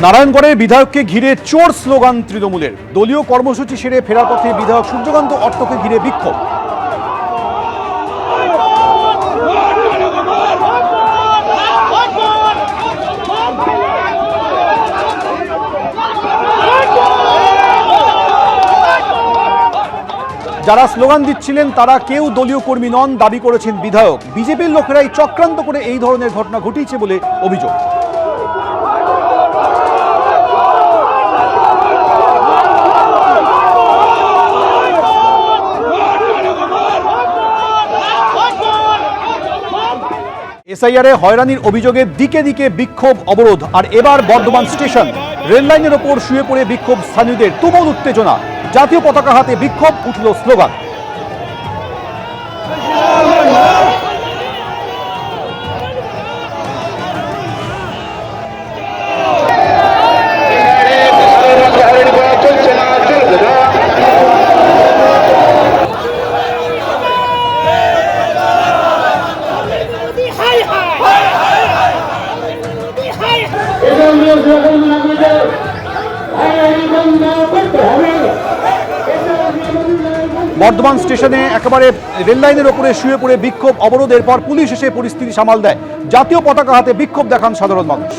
নারায়ণগড়ের বিধায়ককে ঘিরে চোর স্লোগান তৃণমূলের। দলীয় কর্মসূচি সেরে ফেরার পথে বিধায়ক সূর্যকান্ত অট্টকে ঘিরে বিক্ষোভ। যারা স্লোগান দিচ্ছিলেন তারা কেউ দলীয় কর্মী নন দাবি করেছেন বিধায়ক। বিজেপির লোকেরাই চক্রান্ত করে এই ধরনের ঘটনা ঘটিয়েছে বলে অভিযোগ। এসআইআরে হয়রানির অভিযোগে দিকে দিকে বিক্ষোভ অবরোধ। আর এবার বর্ধমান স্টেশন রেললাইনের ওপর শুয়ে পড়ে বিক্ষোভ স্থানীয়দের, তুমুল উত্তেজনা। জাতীয় পতাকা হাতে বিক্ষোভ, উঠল স্লোগান। বর্ধমান স্টেশনে একেবারে রেললাইনের ওপরে শুয়ে পড়ে বিক্ষোভ অবরোধের পর পুলিশ এসে পরিস্থিতি সামাল দেয়। জাতীয় পতাকা হাতে বিক্ষোভ দেখান সাধারণ মানুষ।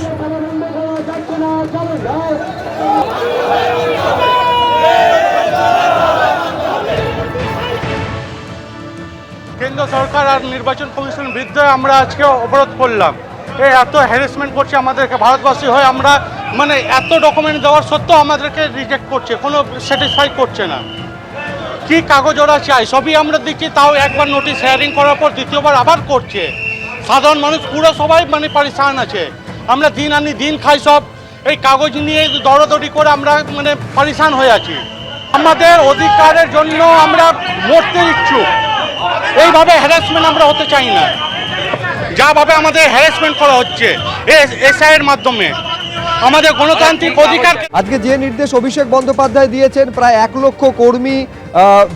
কেন্দ্র সরকার আর নির্বাচন কমিশনের বিরুদ্ধে আমরা আজকে অবরোধ করলাম। এত হ্যারাসমেন্ট করছে আমাদেরকে, ভারতবাসী হয়ে আমরা এত ডকুমেন্ট দেওয়ার সত্ত্বেও আমাদেরকে রিজেক্ট করছে, কোনো স্যাটিসফাই করছে না। কি কাগজ ওরা চাই সবই আমরা দিচ্ছি, তাও একবার নোটিশ হেয়ারিং করার পর দ্বিতীয়বার আবার করছে। সাধারণ মানুষ পুরো সবাই পারিশান আছে। আমরা দিন আনি দিন খাই, সব এই কাগজ নিয়ে দৌড়াদৌড়ি করে আমরা পারিশান হয়ে আছি। আমাদের অধিকারের জন্য আমরা মরতে ইচ্ছুক। এইভাবে হ্যারাসমেন্ট আমরা হতে চাই না, যাভাবে আমাদের হ্যারাসমেন্ট করা হচ্ছে এসআইয়ের মাধ্যমে আমাদের গণতান্ত্রিক অধিকার। আজকে যে নির্দেশ অভিষেক বন্দ্যোপাধ্যায় দিয়েছেন, প্রায় 1 লক্ষ কর্মী,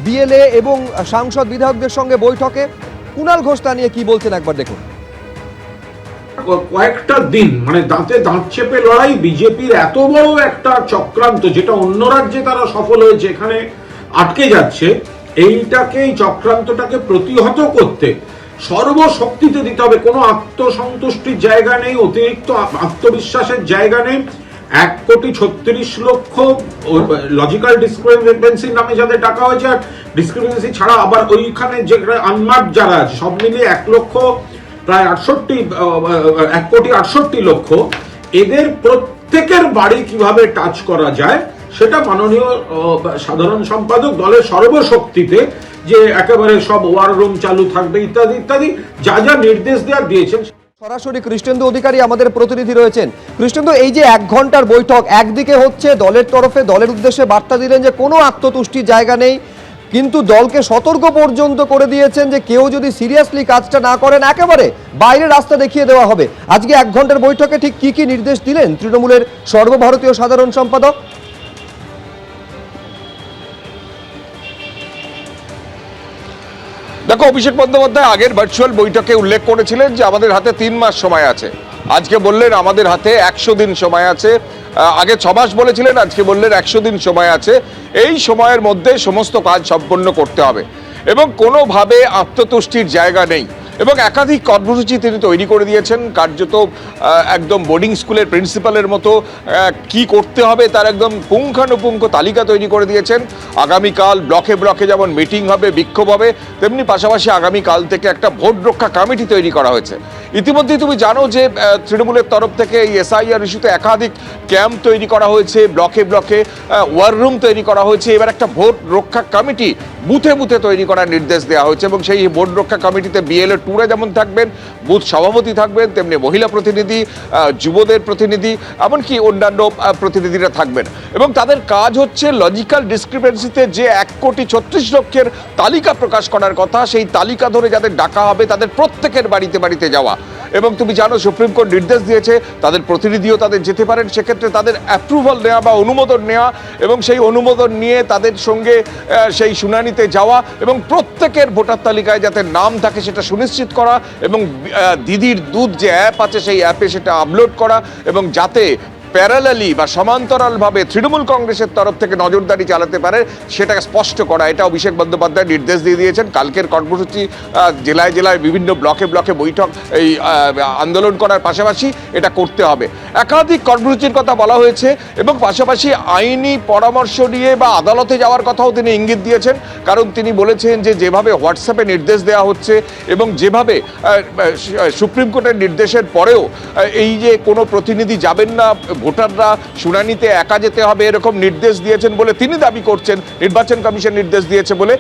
বিএলএ এবং সাংসদ বিধায়কদের সঙ্গে বৈঠকে, কুণাল ঘোষ তা নিয়ে কি বলছেন একবার দেখুন। কয়েকটা দিন দাঁতে দাঁত চেপে লড়াই, বিজেপির এত বড় একটা চক্রান্ত যেটা অন্য রাজ্যে তারা সফল হয়েছে, এখানে আটকে যাচ্ছে। এই চক্রান্তটাকে প্রতিহত করতে সর্বশক্তিতে দিতে হবে। কোনো আত্মসন্তুষ্টির জায়গা নেই, অতিরিক্ত আত্মবিশ্বাসের জায়গা নেই। 1,36,00,000 লজিক্যাল ডিসক্রিমিনেন্সির নামে যাদের ডাকা হয়েছে, আর ডিসক্রিমিনেন্সি ছাড়া আবার ওইখানে যে আনমার্কড যারা আছে, সব মিলিয়ে 1,68,00,000 এদের প্রত্যেকের বাড়ি কিভাবে টাচ করা যায় সেটা মাননীয় সাধারণ সম্পাদক দলের সর্বশক্তিতে, যে একেবারে সব ওয়ার রুম চালু থাকবে ইত্যাদি ইত্যাদি যা যা নির্দেশ দিয়েছেন। সরাসরি কৃষ্ণেন্দু অধিকারী আমাদের প্রতিনিধি রয়েছেন। কৃষ্ণেন্দু, এই যে 1 ঘন্টার বৈঠক, একদিকে হচ্ছে দলের তরফে দলের উদ্দেশ্যে বার্তা দিলেন যে কোনো আত্মতুষ্টির জায়গা নেই, কিন্তু দলকে সতর্ক পর্যন্ত করে দিয়েছেন যে কেউ যদি সিরিয়াসলি কাজটা না করেন একেবারে বাইরে রাস্তা দেখিয়ে দেওয়া হবে। আজকে 1 ঘন্টার বৈঠকে ঠিক কি কি নির্দেশ দিলেন তৃণমূলের সর্বভারতীয় সাধারণ সম্পাদক? দেখো, অভিষেক বন্দ্যোপাধ্যায় আগের ভার্চুয়াল বৈঠকে উল্লেখ করেছিলেন যে আমাদের হাতে 3 মাস সময় আছে। আজকে বললেন আমাদের হাতে 100 দিন সময় আছে। আগে 6 মাস বলেছিলেন, আজকে বললেন 100 দিন সময় আছে। এই সময়ের মধ্যে সমস্ত কাজ সম্পন্ন করতে হবে এবং কোনোভাবে আত্মতুষ্টির জায়গা নেই। এবং একাধিক কর্মসূচি তিনি তৈরি করে দিয়েছেন, কার্যত একদম বোর্ডিং স্কুলের প্রিন্সিপালের মতো কি করতে হবে তার একদম পুঙ্খানুপুঙ্খ তালিকা তৈরি করে দিয়েছেন। আগামীকাল ব্লকে ব্লকে যেমন মিটিং হবে, বিক্ষোভ হবে, তেমনি পাশাপাশি আগামীকাল থেকে একটা ভোট রক্ষা কমিটি তৈরি করা হয়েছে। ইতিমধ্যেই তুমি জানো যে তৃণমূলের তরফ থেকে এই এসআইআর ইস্যুতে একাধিক ক্যাম্প তৈরি করা হয়েছে, ব্লকে ব্লকে ওয়ার রুম তৈরি করা হয়েছে। এবার একটা ভোট রক্ষা কমিটি বুথে বুথে তৈরি করার নির্দেশ দেওয়া হয়েছে এবং সেই ভোট রক্ষা কমিটিতে বিএলএ টুরে যেমন থাকবেন, বুথ সভাপতি থাকবেন, তেমনি মহিলা প্রতিনিধি, যুবদের প্রতিনিধি, এমনকি অন্যান্য প্রতিনিধিরা থাকবেন এবং তাদের কাজ হচ্ছে লজিক্যাল ডিসক্রিপেন্সিতে যে 1,36,00,000 তালিকা প্রকাশ করার কথা, সেই তালিকা ধরে যাদের ডাকা হবে তাদের প্রত্যেকের বাড়িতে বাড়িতে যাওয়া। এবং তুমি জানো সুপ্রিম কোর্ট নির্দেশ দিয়েছে তাদের প্রতিনিধিও তাদের যেতে পারেন, সেক্ষেত্রে তাদের অ্যাপ্রুভাল নেওয়া বা অনুমোদন নেওয়া এবং সেই অনুমোদন নিয়ে তাদের সঙ্গে সেই শুনানিতে যাওয়া এবং প্রত্যেকের ভোটার তালিকায় যাতে নাম থাকে সেটা সুনিশ্চিত করা এবং দিদির দুধ যে অ্যাপ আছে সেই অ্যাপে সেটা আপলোড করা এবং যাতে প্যারালালি বা সমান্তরালভাবে তৃণমূল কংগ্রেসের তরফ থেকে নজরদারি চালাতে পারে সেটাকে স্পষ্ট করা, এটা অভিষেক বন্দ্যোপাধ্যায় নির্দেশ দিয়ে দিয়েছেন। কালকের কর্মসূচি জেলায় জেলায় বিভিন্ন ব্লকে ব্লকে বৈঠক এই আন্দোলন করার পাশাপাশি এটা করতে হবে। একাধিক কর্মসূচির কথা বলা হয়েছে এবং পাশাপাশি আইনি পরামর্শ নিয়ে বা আদালতে যাওয়ার কথাও তিনি ইঙ্গিত দিয়েছেন। কারণ তিনি বলেছেন যে যেভাবে হোয়াটসঅ্যাপে নির্দেশ দেওয়া হচ্ছে এবং যেভাবে সুপ্রিম কোর্টের নির্দেশের পরেও এই যে কোনো প্রতিনিধি যাবেন না, ভোটাররা শুনানিতে একা যেতে হবে এরকম নির্দেশ দিয়েছেন বলে তিনি দাবি করছেন, নির্বাচন কমিশন নির্দেশ দিয়েছে বলে।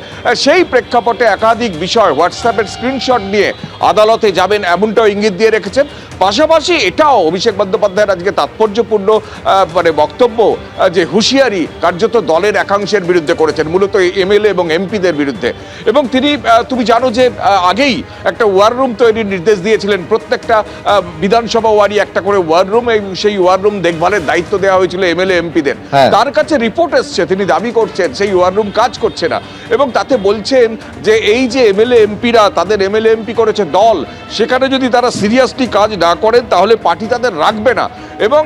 সেই প্রেক্ষাপটে একাধিক বিষয় হোয়াটসঅ্যাপের স্ক্রিনশট নিয়ে আদালতে যাবেন এমনটাও ইঙ্গিত দিয়ে রেখেছেন। পাশাপাশি এটাও অভিষেক বন্দ্যোপাধ্যায়ের আজকে তাৎপর্যপূর্ণ বক্তব্য যে হুঁশিয়ারি কার্যত দলের একাংশের বিরুদ্ধে করেছেন, মূলত এমএলএ এবং এমপিদের বিরুদ্ধে। এবং তিনি তুমি জানো যে আগেই একটা ওয়ার রুম তৈরির নির্দেশ দিয়েছিলেন, প্রত্যেকটা বিধানসভা ওয়ারি একটা করে ওয়ার রুম, সেই ওয়ার রুম দেখভালের দায়িত্ব দেওয়া হয়েছিল এমএলএ এমপিদের। তার কাছে রিপোর্ট এসছে, তিনি দাবি করছেন সেই ওয়ার রুম কাজ করছে না এবং তাতে বলছেন যে এই যে এমএলএ এমপিরা তাদের এমএলএ এমপি করেছে দল, সেখানে যদি তারা সিরিয়াসলি কাজ না করেন তাহলে পার্টি তাদের রাখবে না এবং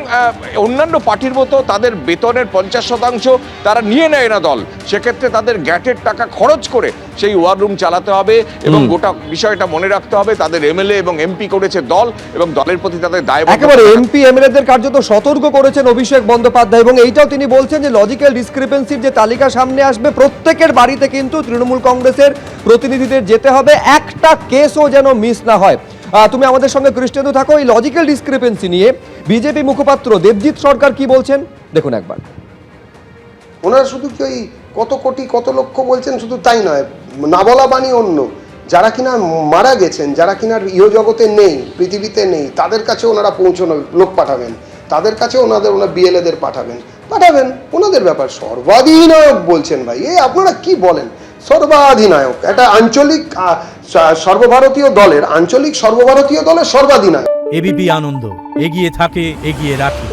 অন্যান্য পার্টির মতো তাদের বেতনের 50% তারা নিয়ে নেয় না দল। সেক্ষেত্রে তাদের গ্যাটের টাকা খরচ করে সেই ওয়ার রুম চালাতে হবে এবং গোটা বিষয়টা মনে রাখতে হবে তাদের এমএলএ এবং এমপি করেছে দল এবং দলের প্রতি তাদের দায়বদ্ধতা। একেবারে এমপি এমএলএদের কার্যত সতর্ক করেছেন অভিষেক বন্দ্যোপাধ্যায় এবং এইটাও তিনি বলছেন যে লজিক্যাল ডিসক্রিপেন্সির যে তালিকা সামনে আসবে প্রত্যেকের বাড়িতে কিন্তু তৃণমূল কংগ্রেসের প্রতিনিধিদের যেতে হবে, একটা কেসও যেন মিস না হয়। তুমি আমাদের সঙ্গে কৃষ্ণেন্দু থাকো। এই লজিক্যাল ডিসক্রিপেন্সি নিয়ে বিজেপি মুখপাত্র দেবজিৎ সরকার কি বলছেন দেখুন একবার। ওনারা শুধু কি ওই কত কোটি কত লক্ষ বলছেন শুধু তাই নয়, না বলা বাণী অন্য, যারা কিনা মারা গেছেন, যারা কিনা ইহজগতে নেই, পৃথিবীতে নেই, তাদের কাছে ওনারা পৌঁছানো লোক পাঠাবেন, তাদের কাছে ওনারা বিএলএদের পাঠাবেন, ওনাদের ব্যাপার। সর্বাধিনায়ক বলছেন ভাই, আপনারা কি বলেন? সর্বাধিনায়ক একটা আঞ্চলিক সর্বভারতীয় দলের, আঞ্চলিক সর্বভারতীয় দলের সর্বাধিনায়ক। এবিপি আনন্দ, এগিয়ে থাকে, এগিয়ে রাখে।